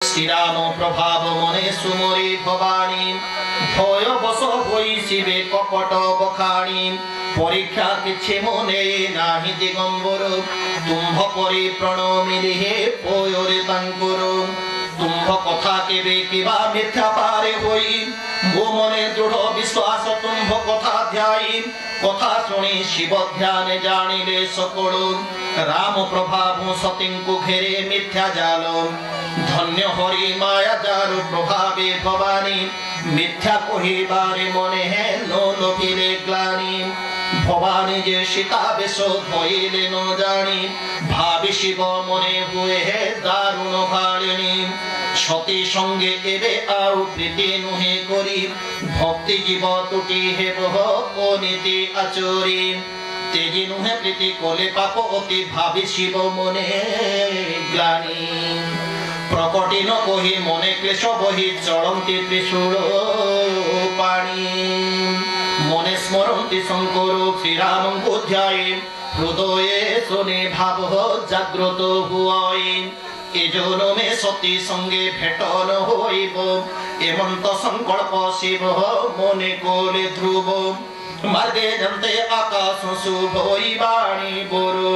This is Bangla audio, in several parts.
শ্রীরাম প্রভাব মনে সুমরি ভবানী ভয় বস হই শিবে কপট বখাণী পরীক্ষা কিছু মনে নাহি দিগম্বর তুম্ভ পরি প্রণমিলি হে পয়রে তাঙ্কুর তুম্ভ কথা কেবে কিবা মিথ্যা পারে হই মো মনে দৃঢ় বিশ্বাস তুম্ভ কথা ধ্যায়ী কথা শুনি শিব ধ্যানে জানিলে সকল রাম প্রভাব সতীঙ্কু ঘেরে মিথ্যা জাল ধন্য হরি মায়া যার প্রভাবে ভবানী মিথ্যা কহিবারে মনে হে লোভিলে গ্লানি ভবানী যে সীতা বেশ হইলে ন জানি ভাবি শিব মনে হুয়ে হে দারুণ ভালিনী সতী সঙ্গে এবে আউ প্রীতি নুহে করি ভক্তি জীব তুটি হে বহ নীতি আচরি তেজি নুহে প্রীতি কোলে পাপ অতি ভাবি শিব মনে গ্লানি প্রকটিন কহি মনে ক্লেশ বহি চলন্তি ত্রিশূল পাণি মনে স্মরন্তি শঙ্কর শ্রীরামঙ্কু ধ্যায়ে হৃদয়ে শুনে ভাব জাগ্রত হুয়াই এ জনমে সতী সঙ্গে ভেটন হইব এমন্ত সংকল্প শিব মনে কোলে ধ্রুব মার্গে জানতে আকাশ শুভই বাণী বরু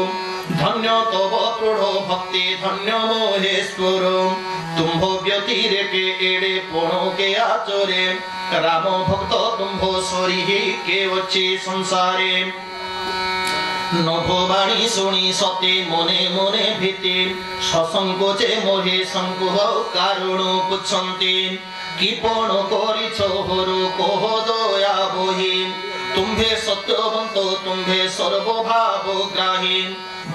ধন্য তব দৃঢ় ভক্তি ধন্য মহেশ্বর তুম্ভ ব্যতিরেকে এড়ে পণকে আচরে রাম ভক্ত তুম্ভ সরিহি কে অছি সংসারে নভবাণী শুনি সতী মনে মনে ভীতি সসংকোচে মোহে সংকুহ কারণ পুচ্ছন্তি কি পণ করিছ হরু কোহ দয়া বহি তুম্ভে সত্যবন্ত তুম্ভে সর্বভাব গ্রাহী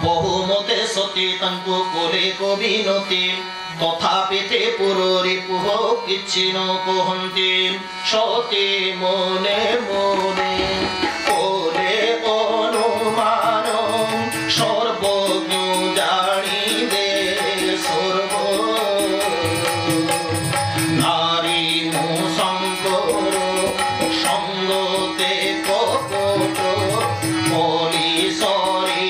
বহুমতে সতী তাঙ্কু কোলে কবিনতি তথাপি তে পুররি পুহ কিছু ন কহন্তি সতী মনে মনে কোলে অনুমান সর্বজ্ঞ জানিলে সর্ব নারী শঙ্কর সঙ্গতে কপট বলি সরি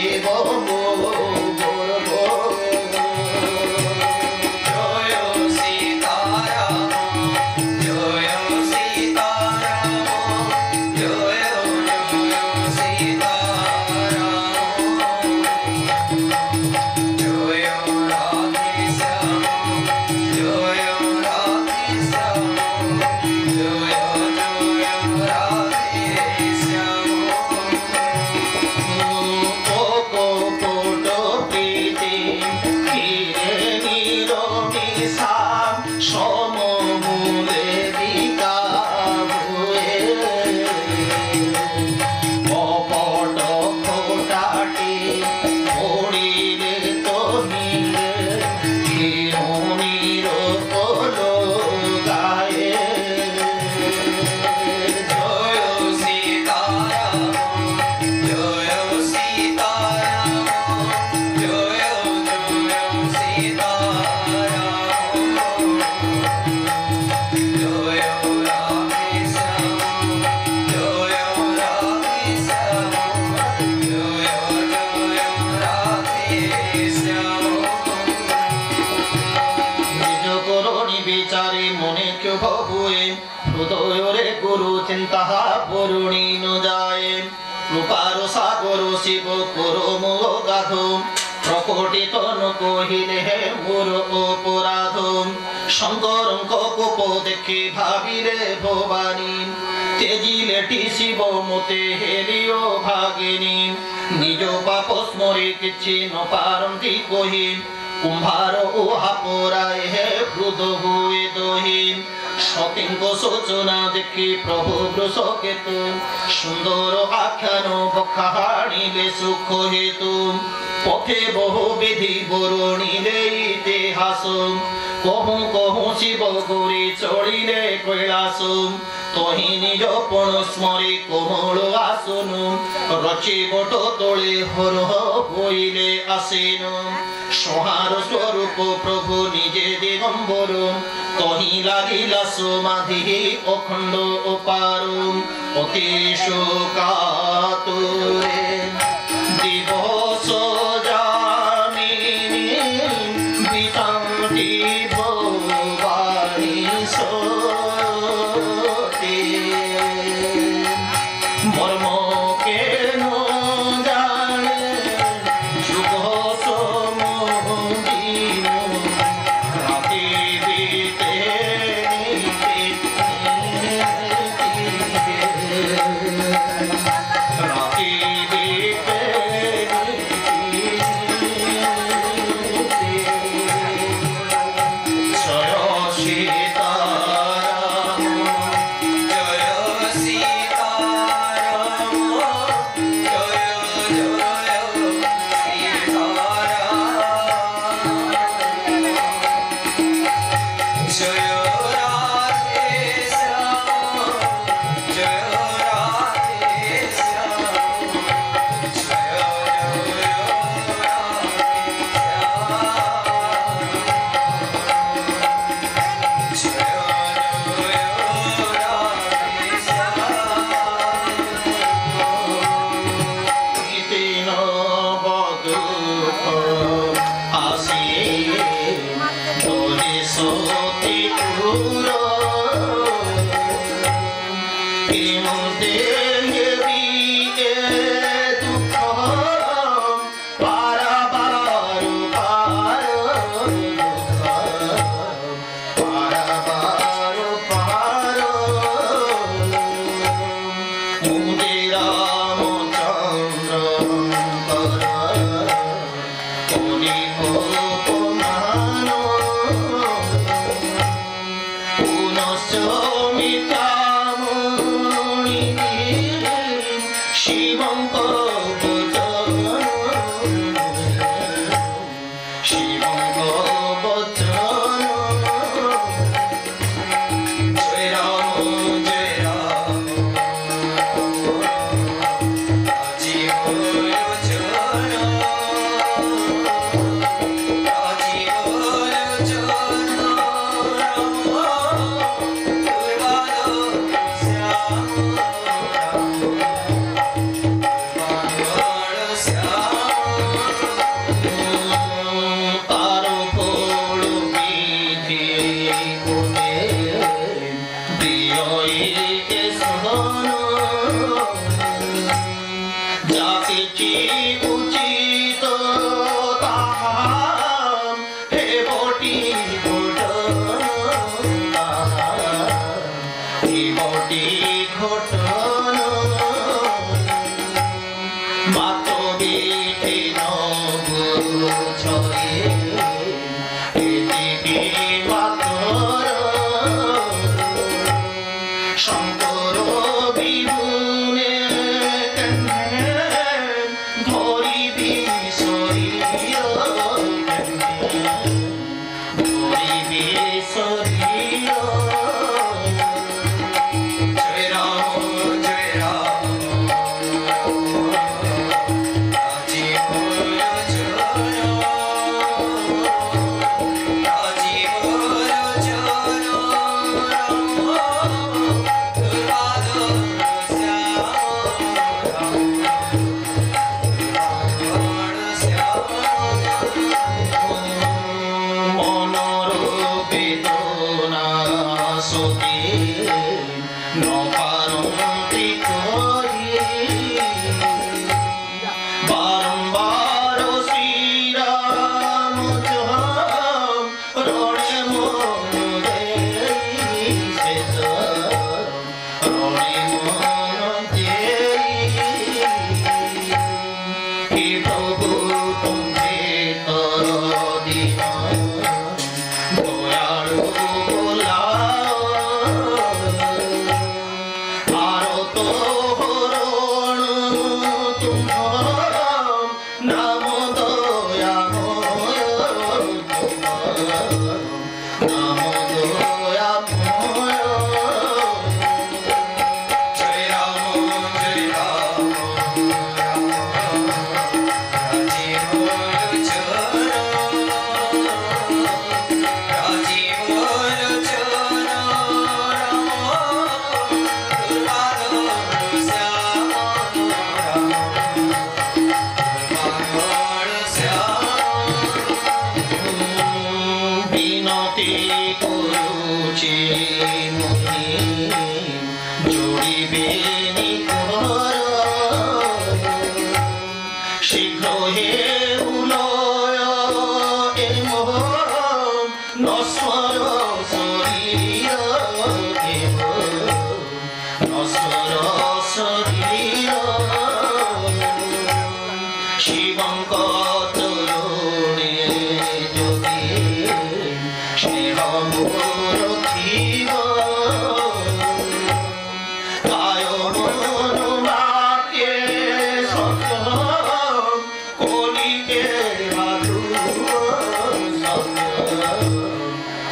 হৃদয়রে গুরু চিন্তা বরুণী ন যায় রূপার সাগর শিব করো মোহ গাধ প্রকটিত ন কহিলে হে মোর অপরাধ শঙ্করঙ্ক কোপ দেখে ভাবিলে ভবানী তেজিলেটি শিব মতে হেলিও ভাগিনী নিজ পাপ স্মরে কিছু ন পারন্তি কহি কুম্ভার ও হাপরায় হে হৃদ হুয়ে দহি সতীঙ্ক সূচনা দেখি প্রভু বৃষকেতু সুন্দর আখ্যান বখাণিলে সুখ হেতু পথে বহু বিধি বরুণিলে ইতিহাস কহু কহু শিব গৌরী চড়িলে কৈলাস তহি নিজ পণ স্মরি কোমল আসন রচি বট তোলে হর হইলে আসেন সহার স্বরূপ প্রভু নিজে দিগম্বর তহি লাগিলা সমাধি অখণ্ড অপার অতি শোকাতুরে দিবস জামিনী বিতান্তি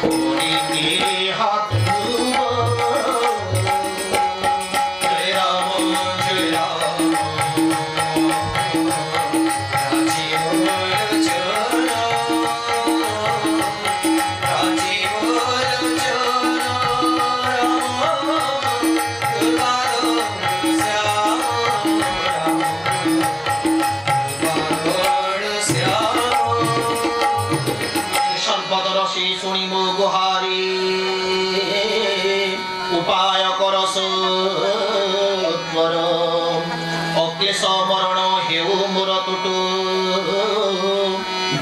Holy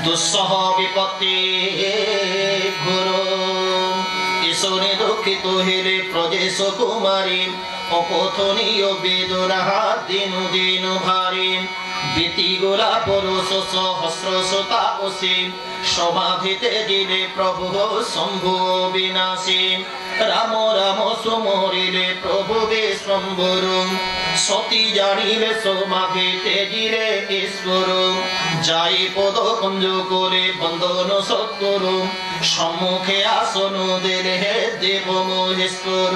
दुस्सह विपत्ति घोर ईशोरे दुखित हेले प्रजेश कुमारी अकथनीय बेदरा दिन दिन भारी बीती गोला परुष सहस्र शतावशी समाधिते दिले प्रभु शंभु विनाशी राम राम सुमरिले प्रभु विश्वम्भर सती जानिले समाधिते दिले ईश्वर जाई पद कुंज करे बंधन सत्तर सम्मुखे आसन दिले देव महेश्वर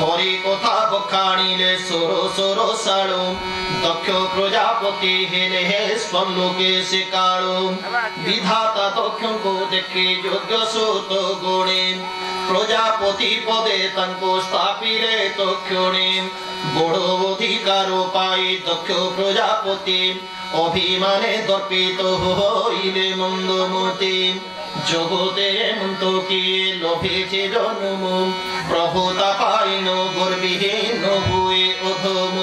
हरि कथा बखाणिले सोर सोर साळु दक्ष प्रजापति हेले स्वलोके से काळु विधाता दक्ष को देखे योग्य सूत गुणे प्रजापति पदे तांको स्थापिले दक्षिणे बड़ अधिकार पाई दक्ष प्रजापति अभिमाने दर्पित हइले मंदमती जगते मन्त किए लोभेছে जन्म प्रभुता पाइन गर्विहीन हुए अधम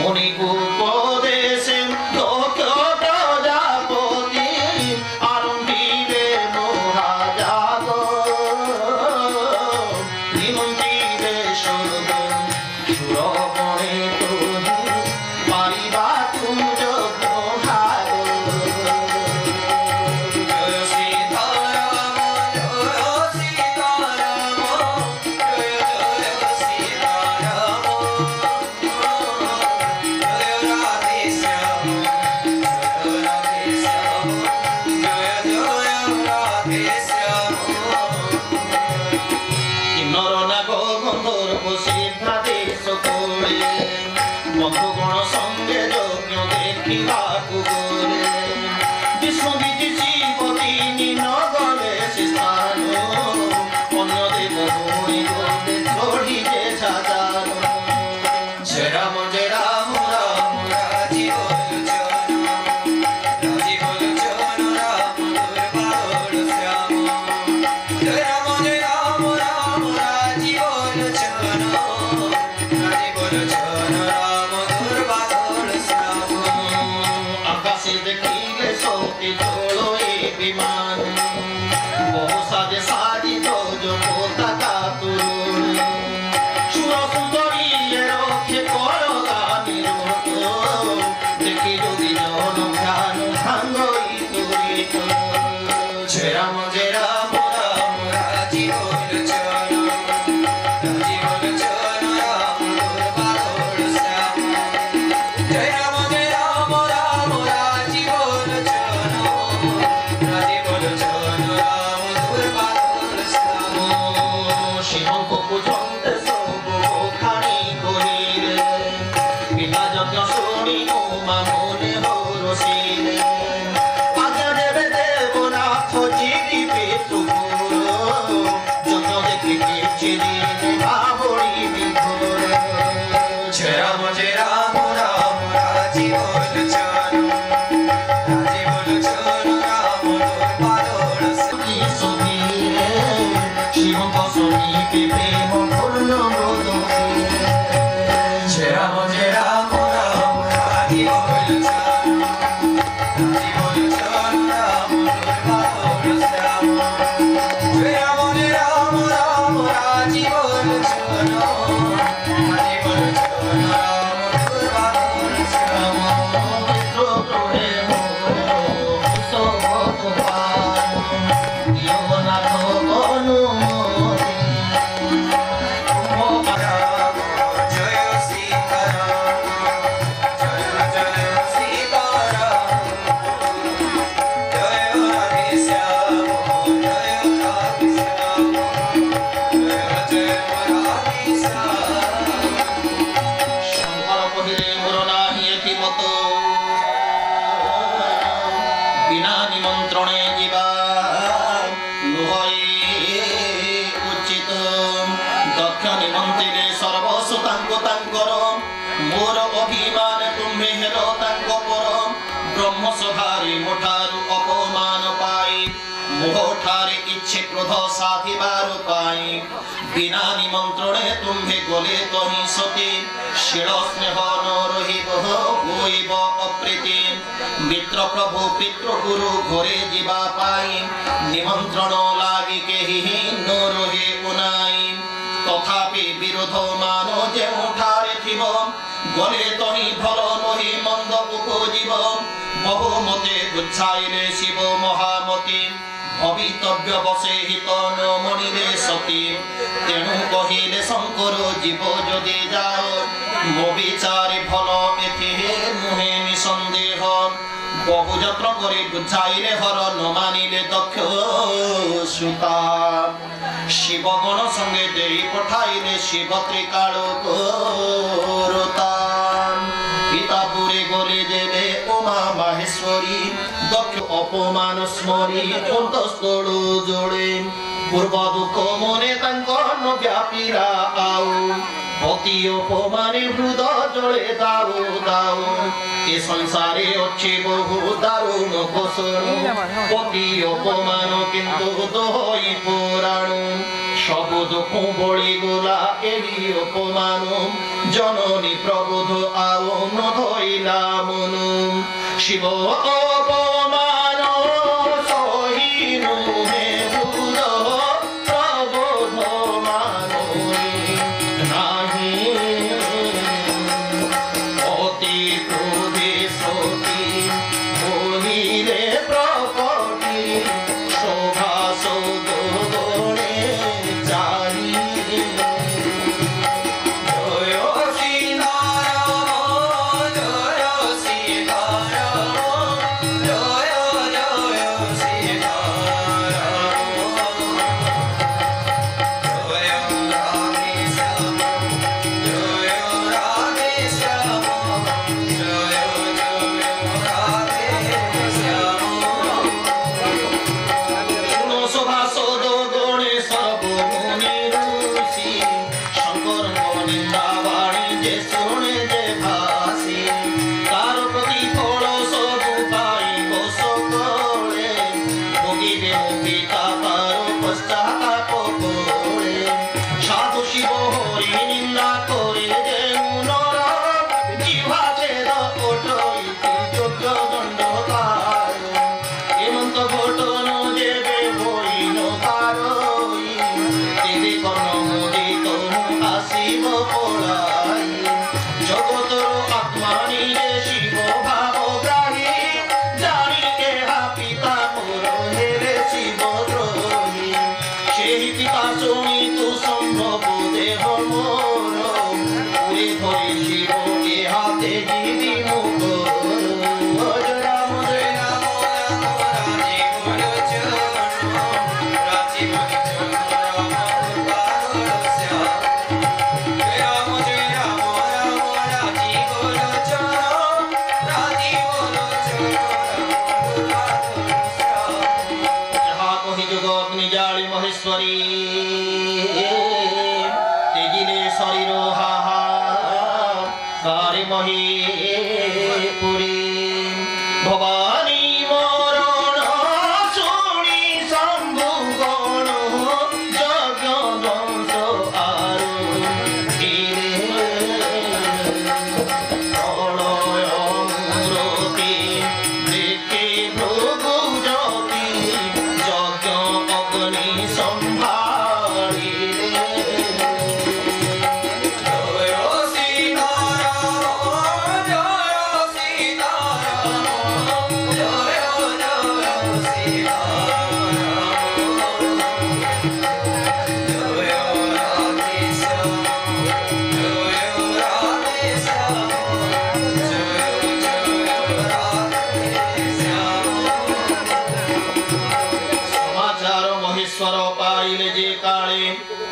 मणिपुपदेशे दक्ष प्रजापति आरंभिले महाजाग निमंत्रिले स्वर्ग सुरगणे तोहि पारिबा तुम Radha तांकर मोर अभिमान तुम्हे हेलो तांको पर ब्रह्म सभारे मोठारु अपमान पाई मोहठारे इच्छे क्रोध साधिबार पाई बिना निमंत्रणे तुम्हे गले तहि सती शील स्नेह न रहिब होइब अप्रीति मित्र प्रभु पितृ गुरु घरे जीवा पाई निमंत्रण लागि केहि न रहे उनाई तथापि विरोध मान जेउठारे थिब गले तहि भल नहि मंद उपजीव बहुमते गुच्छाइले शिव महामती अवितव्य बसे हित न मणिले सती तेणु कहिले शंकर जीव जदि जाओ मो विचारे भल एथि नुहे निसंदेह बहु यत्न करी बुझाइले हर न मानिले दक्ष सुता शिवगण संगे देई पठाइले शिव त्रिकालकोरता पितापुरे गले देवे उमा माहेश्वरी दक्ष अपमान स्मरी अंतस्थल जोड़े पूर्व दुख मने तांकर व्यापीरा आउ अति अपमाने हृदय जले दाऊ दाऊ ए संसारे अच्छे बहु दारुण कोसण अति अपमान किंतु दोहई पुराण सब दुख बड़ी गला एही अपमान जननी प्रबोध आउ न धइला मन शिव अपमान सहिनु हे बुध प्रबोध मानुनी नाही अति क्रोधे सती बोलिले प्रकटी शोभा सौगणे जानी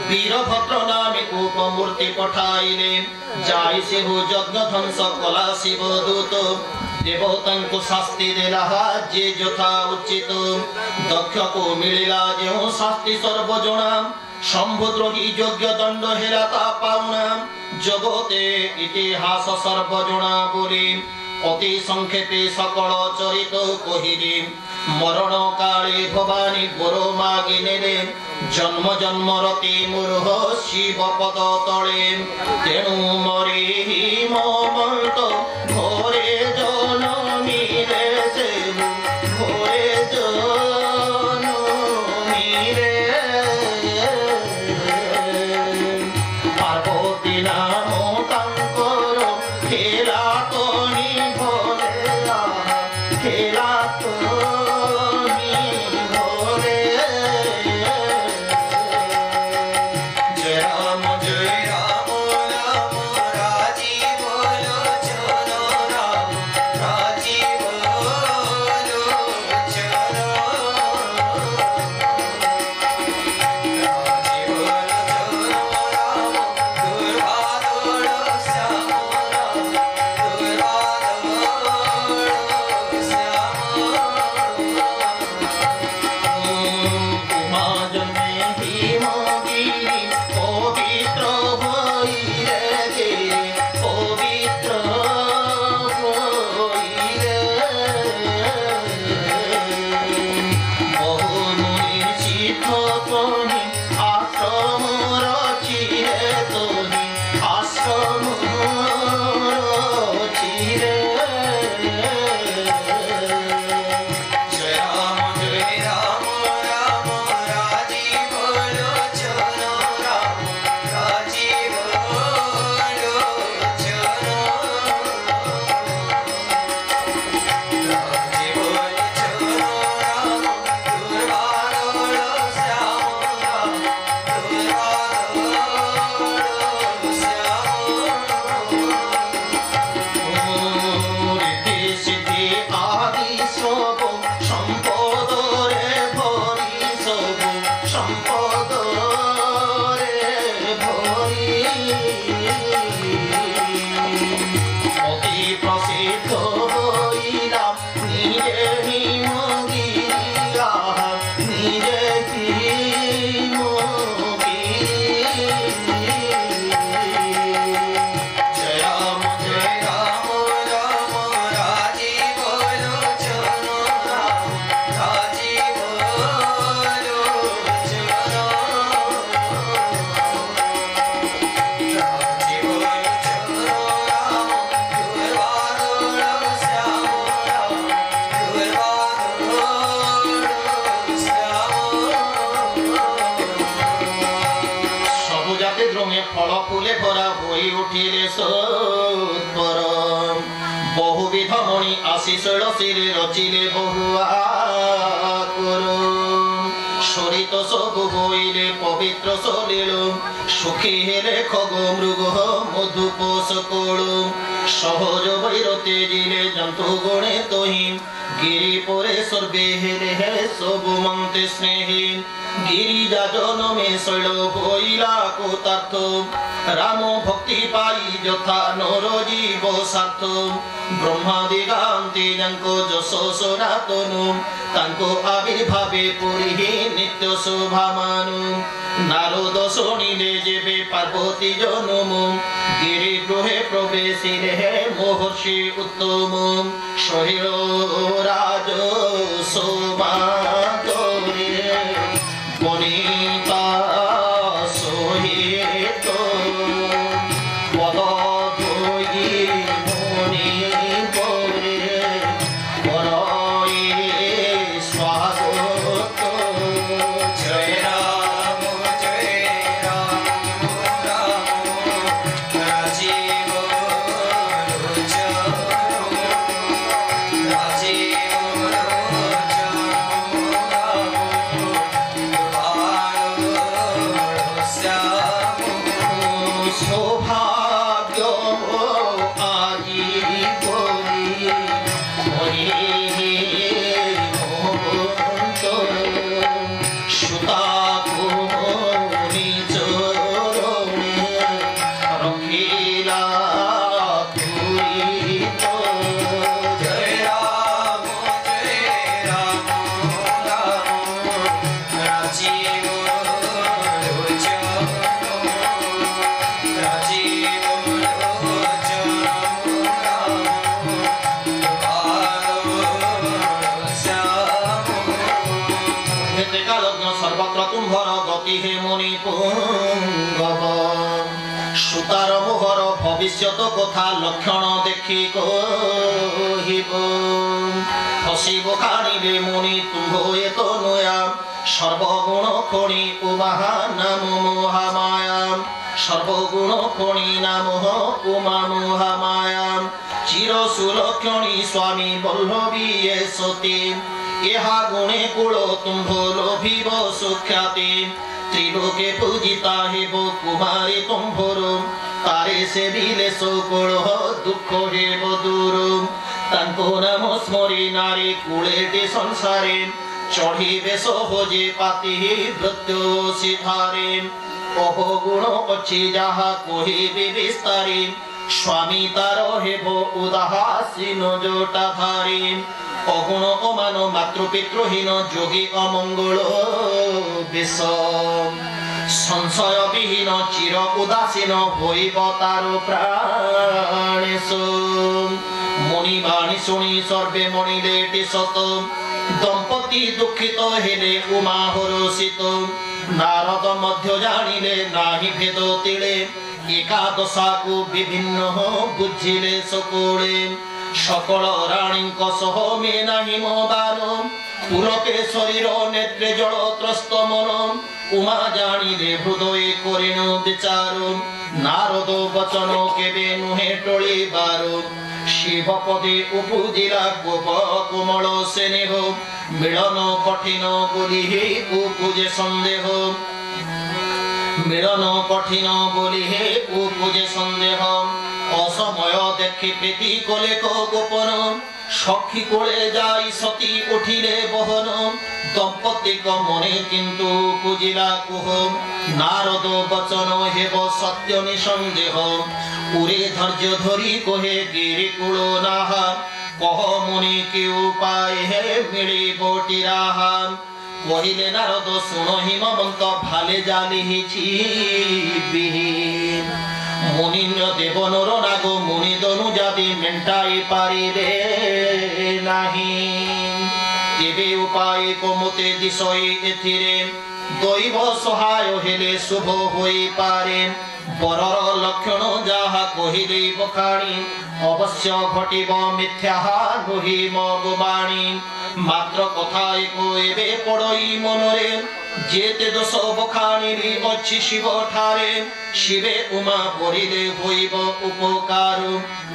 वीरभद्र नामे उपमूर्ति पठाइले जाई से हो यज्ञ ध्वंस कला शिव दूत देवतां को शास्ति देला जे यथा उचित दक्ष को मिलिला जो शास्ति सर्वजना সম্ভুদ্রোহী যোগ্য দণ্ড হেরা তা পাওনা জগতে ইতিহাস সর্বজনা বলি অতি সংক্ষেপে সকল চরিত কহিলি মরণ কালে ভবানী বড় মাগি নেলে জন্ম জন্মরতি মূর্হ শিব পদ তলে তেণু মরি মমন্ত ঘরে জনমী রে ঘরে জনমী রে পার্বতী নাম তাঙ্কর খেলা তো নিভরে খেলা তো নিভরে জয় রাম রাম রাজি বলো চলো রাম রাজি বলো চলো রাজি বলো চলো রাম দুর্বা দোড়ো শ্যাম রাম দুর্বা দোড়ো শ্যাম উমা জন্মে হিমগিরি পবিত্র হইলে যে পবিত্র হইলে বহু মুনির চিত্ত তনি আশ্রম রচিলে তনি আশ্রম রচিলে জয় রাম রাম রাজি বলো চলো রাম রাজি বলো চলো রাজি বলো চলো রাম দুর্বা দোড়ো শ্যাম রাম দুর্বা দোড়ো শ্যাম রীতি সিদ্ধি আদি সব সম্পদরে ভরি সব সম্পদরে ভরি অতি প্রসিদ্ধ হইলাম নিজে হিমগিরি নিজে জয় রাম রাম রাজি বলো চলো রাম রাজি বলো চলো রাজি বলো চলো রাম দুর্বা দোড়ো শ্যাম রাম দুর্বা দোড়ো শ্যাম সবু জাতি দ্রোণে ফল ফুলে ভরা হয়ে উঠিলে সৎপর বহুবিধ মণি আসি শৈলশিরে রচিলে বহু আকর সরিত সবু হইলে পবিত্র সলিল সুখী হেলে খগ মৃগ মধুপোষ কল সহজ বৈর তেজিলে জন্তু গণে তহি গিরি পরে সর্বে হেলে হে সবু মন্তে স্নেহী গিরিজা জনমে শৈল হইলা কৃতার্থ রাম ভক্তি পাই যথা নর জীব সার্থ ব্রহ্মাদিগান্তি যাঙ্ক যশ সনাতনু তাঙ্ক আবির্ভাবে পুরী নিত্য শোভামানু নারদ শুনিলে যেবে পার্বতী জনম গিরি গৃহে প্রবেশিলে মহর্ষি উত্তম শৈল রাজ শোভাতরে বনিতা সহিত পদ ধরি মনি করে করয়ে স্বাগত জয় রাম রাম রাজি বলো চলো রাজি বলো চলো হে মুনি পুঙ্গব সুতার মোহর ভবিষ্যৎ কথা লক্ষণ দেখি কহিব হসি বখানিলে মুনি তুম্ভ এত নয়া সর্বগুণ খনি উমাহা নাম মহামায়া সর্বগুণ খনি নাম উমা মহামায়া চির সুলক্ষণী স্বামী বল্লভী এ সতী ইহা গুণে কুল তুম্ভ লোভিব সুখ্যাতি ত্রিলোকে পূজিতা হেব কুমারী তুম্ভর তারে সেবিলে সকল দুঃখ হেব দূর তাঙ্ক নাম স্মরি নারী কুলেটি সংসারে চঢ়িবে সহজে পাতি ভৃত্য সিধারে অপগুণ অছি যাহা কহিবে বিস্তারে স্বামী তার হেব উদাসীন জটাধারী অগুণ অমান মাতৃপিতৃহীন যোগী অমঙ্গল বেশ সংশয়বিহীন চির উদাসীন হইব তার প্রাণেশ মুনিবাণী শুনি সর্বে মণিলেটি শত দম্পতি দুঃখিত হেলে উমা হরষিত নারদ মধ্য জানিলে নাহি ভেদ তিলে একাদশাকু বিভিন্ন বুঝিলে সকলে সকল রাণীଙ୍କ সহ মে নাহি মোবান পুলকে শরীর নেত্রে জল ত্রস্ত মন উমা জানিলে হৃদয়ে করিণ বিচার নারদ বচন কেবে নুহে টলিবার শিব পদে উপজিলা গোপ কোমল স্নেহ মিলন কঠিন বলি হে উপজে সন্দেহ মিলন কঠিন বলি হে উপজে সন্দেহ অসময় দেখি প্রীতি কলে গোপন সখী কোলে যাই সতী উঠিলে বহন দম্পতিক মনে কিন্তু পুজিলা কুহ নারদ বচন হেব সত্য নিসন্দেহ পুরে ধৈর্য ধরি কহে গিরি কুল নাহা কহ মুনি কি উপায় হে মিলিব টিরাহা কহিলে নারদ শুণ হিমবন্ত ভালে জালিহিছি বিহীন মুনিন্দ্র দেব নর নাগ মুনি দনু জাতি মেন্টাই পারিবে নাহি তেবে উপায় কমতে দিশই এথিরে দৈব সহায় হেলে শুভ হই পারে বরর লক্ষণ যাহা কহিলে বখাণী অবশ্য ঘটিব মিথ্যা নহি মগবাণী মাত্র কথায় কইবে পড়ই মনরে যেতে দোষ বখাণীরি অছি শিব ঠারে শিবে উমা পরিলে হইব উপকার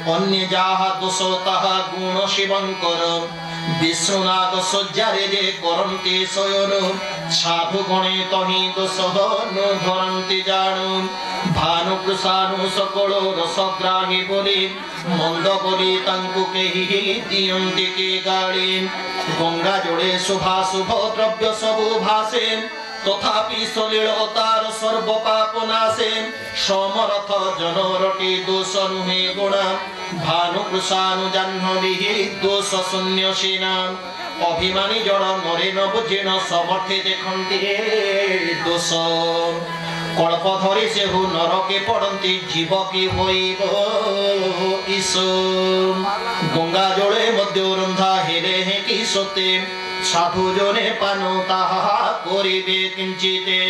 অন্য যাহা দোষ তাহা গুণ শিবঙ্কর বিষ্ণুনাথ শয্যারে যে করন্তি শয়ন সাধু গণে তহি দোষ নু ধরন্তি জানু ভানু কৃষাণু সকল রসগ্রাহী বলি মন্দ বলি তাঙ্কু কেহি দিয়ন্তি কে গাড়ি গঙ্গা জলে শুভা শুভ দ্রব্য সবু ভাসে তথাপি সলিল তার সর্ব পাপ নাশে সমরথ জনরটি দোষ নুহে গুণা ভানু কৃষাণু জাহ্নবী দোষ শূন্য সেনা অভিমানী জড় নরে ন বুঝেন সমর্থে দেখন্তি দোষ কল্প ধরি সেহু নরকে পড়ন্তি জীব কি হইব ইস গঙ্গা জলে মধ্য রন্ধা হেলে হে কি সতে সাধু জনে পানু তাহা করিবে কিঞ্চিতে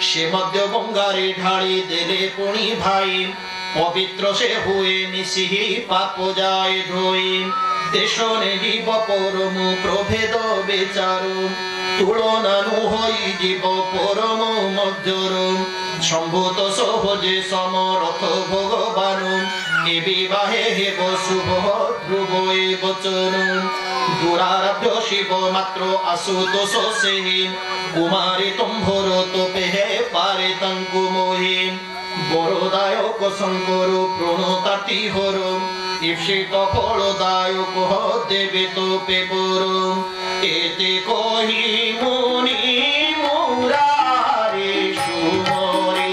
সে মধ্য গঙ্গারে ঢালি দেলে পুনি ভাই পবিত্র সে হুয়ে নিশিহি পাপ যায় ধোই দেশনে জীব পরম প্রভেদ বেচারু তুলনানু হই জীব পরম মধ্যর সম্ভূত সহজে সমরথ ভগবান এ বিবাহে হেব শুভ ধ্রুব এ বচন দুরারব্ধ শিব মাত্র আশুতোষ সেহি কুমারী তুম্ভর তোপে হে পারে তাঙ্কু মোহি বরদায়ক শঙ্কর প্রণতাটি হর ঈপ্সিত ফলদায়ক দেবে তোপে বর এতে কহি মুনি মুরারে সুমরে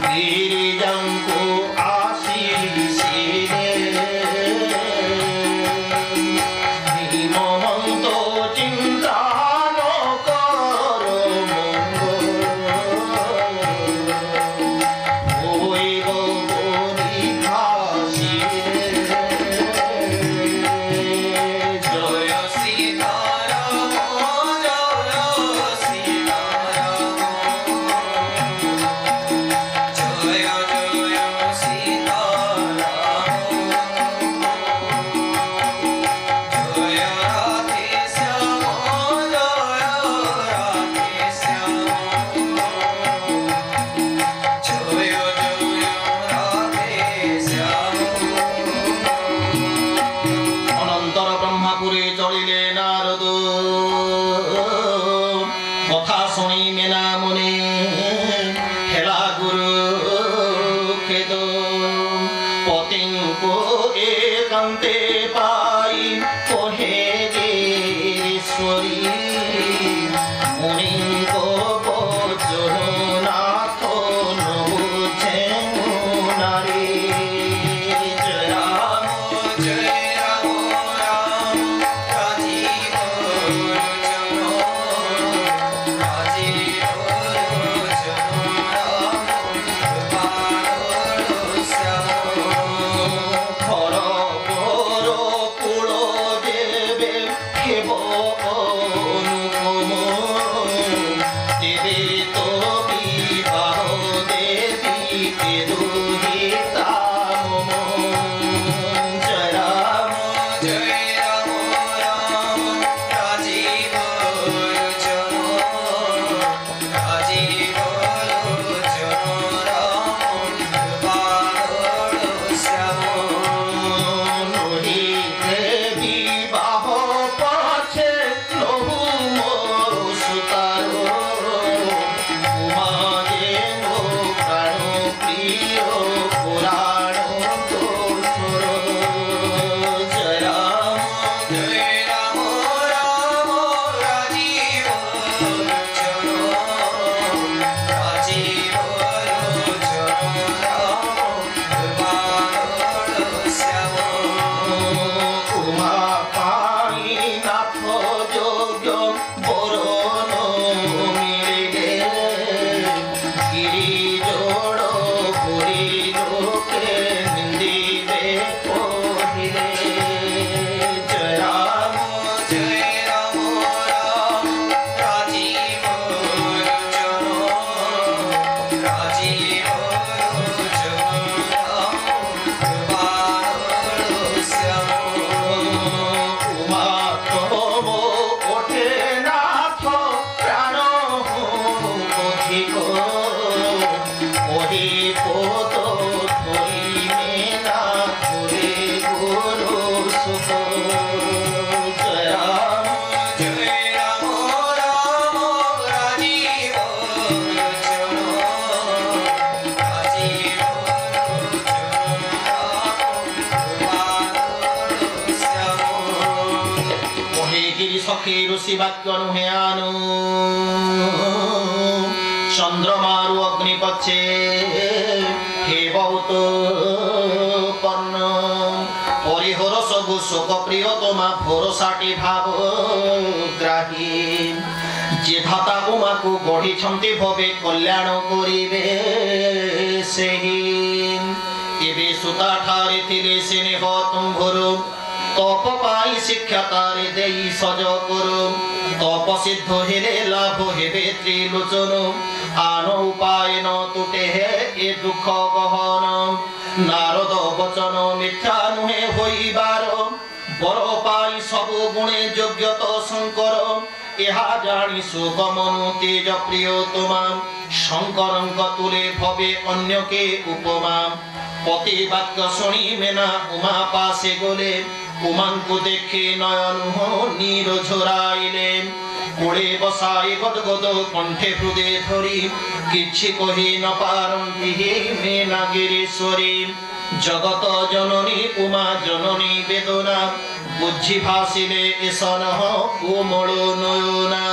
গিরিজাঙ্কু আশিসিরে হিমমন্ত চিন্তা ন কর হইব পরিখাসিরে জয় সীতারাম মনে হেলা গুরু খেদ পতিঙ্ক একান্তে পাই কহে গেশ্বরী মুনিঙ্ক বচন নাথ নবুঝে নারী জয় রাম রাম রাজীব লোচন রাজীব লোচন রাম বানর শ্যাম খর বর কুল দেবে হেব অনুপম দেবে তো বিবাহ দেবীকে দুহিতা মম জয় রাম রাম রাজীব লোচন রাজীব লোচন রাম বানর শ্যাম নহিতে বিবাহ পাছে লহু মোর সুতার উমা যে মো প্রাণ প্রিয় পুরাণ দোসর জয় রাম রাম রাজীব লোচন রাজীব লোচন রাম বানর শ্যাম উমা পাই নাথ যোগ্য বরণ মিলিলে গিরি জোড় পুরী লোকে নিন্দিবে কহিলে জয় রাম রাম রাজীব লোচন রাজীব লোচন রাম বানর শ্যাম উমা তব ওঠে নাথ প্রাণ অধিক ওহে পদ ধরিবে না ঘুরে গুরু সুখ জয় রাম রাম রাজীব লোচন রাজীব লোচন রাম বানর শ্যাম ওহে গিরি সখী ঋষি বাক্য নুহে আনু চন্দ্রমারু অগ্নিপক্ষে হে বহুত কর্ণ হরিহর সবু শোক প্রিয় তোমা ভরসাটি ভাব গ্রাহী যে ধাতা উমাকু গঢ়িছন্তি ভবে কল্যাণ করিবে ସେହି ଏବେ ସୁତା ଠାରେ ଥିଲେ ସ୍ନେହ ତୁମ୍ଭର ତପ ପାଇ ଶିକ୍ଷା ତାରେ ଦେଇ ସଜ କର ତପ ସିଦ୍ଧ ହେଲେ ଲାଭ ହେବେ ତ୍ରିଲୋଚନ ଆନ ଉପାୟ ନ ତୁଟେ ହେ ଏ ଦୁଃଖ ଗହନ ନାରଦ ବଚନ ମିଥ୍ୟା ନୁହେଁ ହୋଇବାର ବର ପାଇ ସବୁ ଗୁଣେ ଯୋଗ୍ୟତ ଶଙ୍କର ଏହା ଜାଣି ସୁଗମନୁ ତେଜ ପ୍ରିୟ ତୁମା ଶଙ୍କରଙ୍କ ତୁଲେ ଭବେ ଅନ୍ୟ କେ ଉପମା ପତି ବାକ୍ୟ ଶୁଣିବେ ନା ଉମା ପାଶେ ଗଲେ ଉମାଙ୍କୁ ଦେଖି ନୟନ ନୀର ଝରାଇଲେ କୋଳେ ବସାଇ ଗଦଗଦ କଣ୍ଠେ ହୃଦେ ଧରି କିଛି କହି ନ ପାରନ୍ତି ହେ ମେନାଗିରୀଶ୍ୱରୀ ଜଗତ ଜନନୀ ଉମା ଜନନୀ ବେଦନା ବୁଝି ଭାସିଲେ ଏସନ କୋମଳ ନୟନା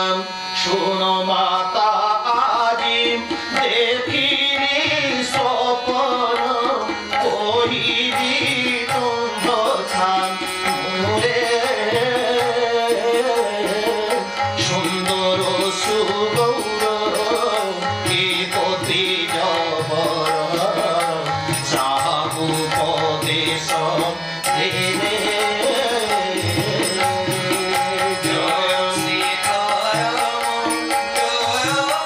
ଶୁଣ ମାତା ଆଜି ଦେଖିଲି ସପନ କହିବି ତୁମ୍ଭ ଛାମୁରେ ସୁନ୍ଦର ସୁଗୌର ଏ ପତି ଜବର ଯାହାକୁ ପଦେଶ ଦେଲେ ଜୟ ସୀତାରାମ ଜୟ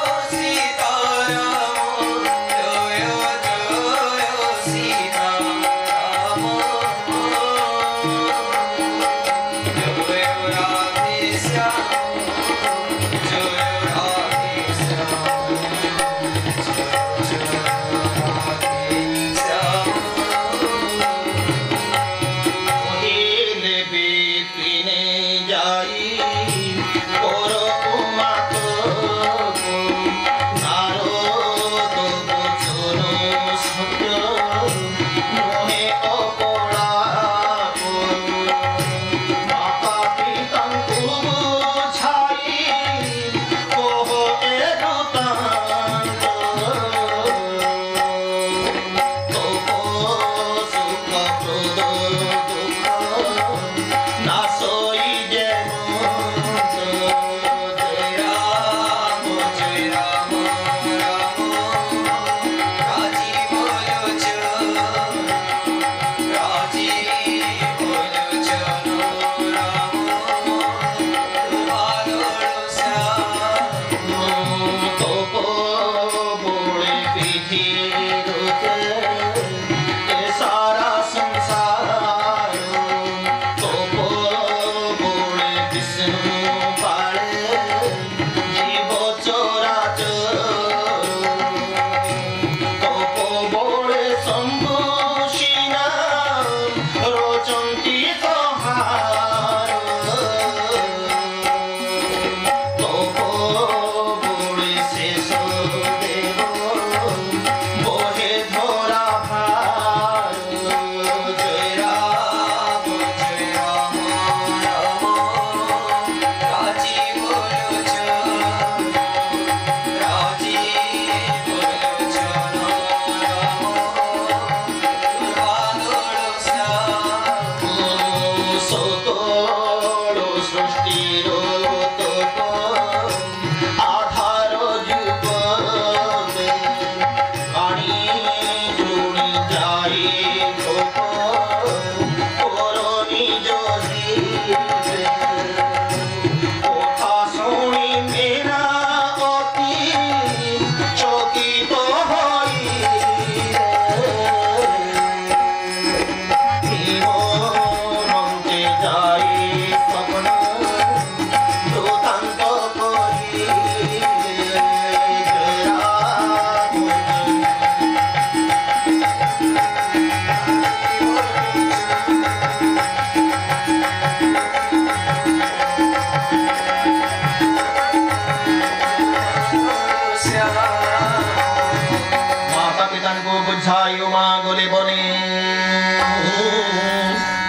माता पिता को बुझाई उमा गले बने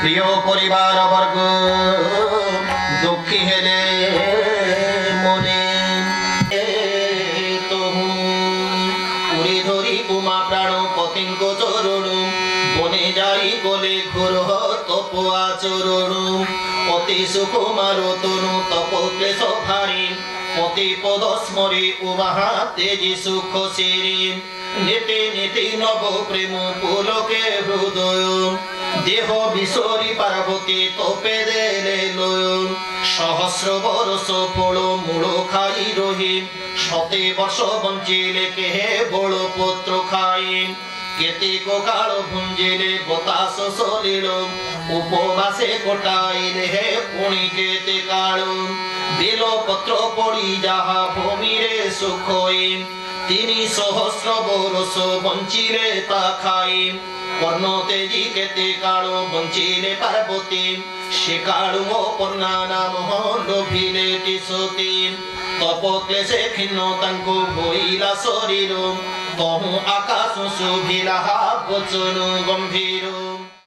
प्रिय परिवार वर्ग दुखी हेले मने धरी उमा प्राण पति को चरण बने जाई गले घोर तप आचरण अति सुकुमार तनु तप क्लेश भारी पति पद स्मरी उमा तेजी सुख सिरी नीति नीति नव प्रेम पुलके हृदय देह विसरी पार्वती तपे देले लय सहस्र बरस फल मूल खाई रही शते वर्ष बंचिले के बड़ पुत्र खाई केतेक काल भुंजिले बतास सलिल उपवासे कटाइले पुणी केते काल बेल पत्र पड़ी जहा भूमि रे सुखई 3 सहस्र बरस बंचिले ता खाई कर्ण तेजी केते काल बंचिले पार्वती से काल अपना नाम लोभिले सती तप क्लेशे खिन्न तांको भइला शरीर तहु आकाश शुभिला वचन गंभीर।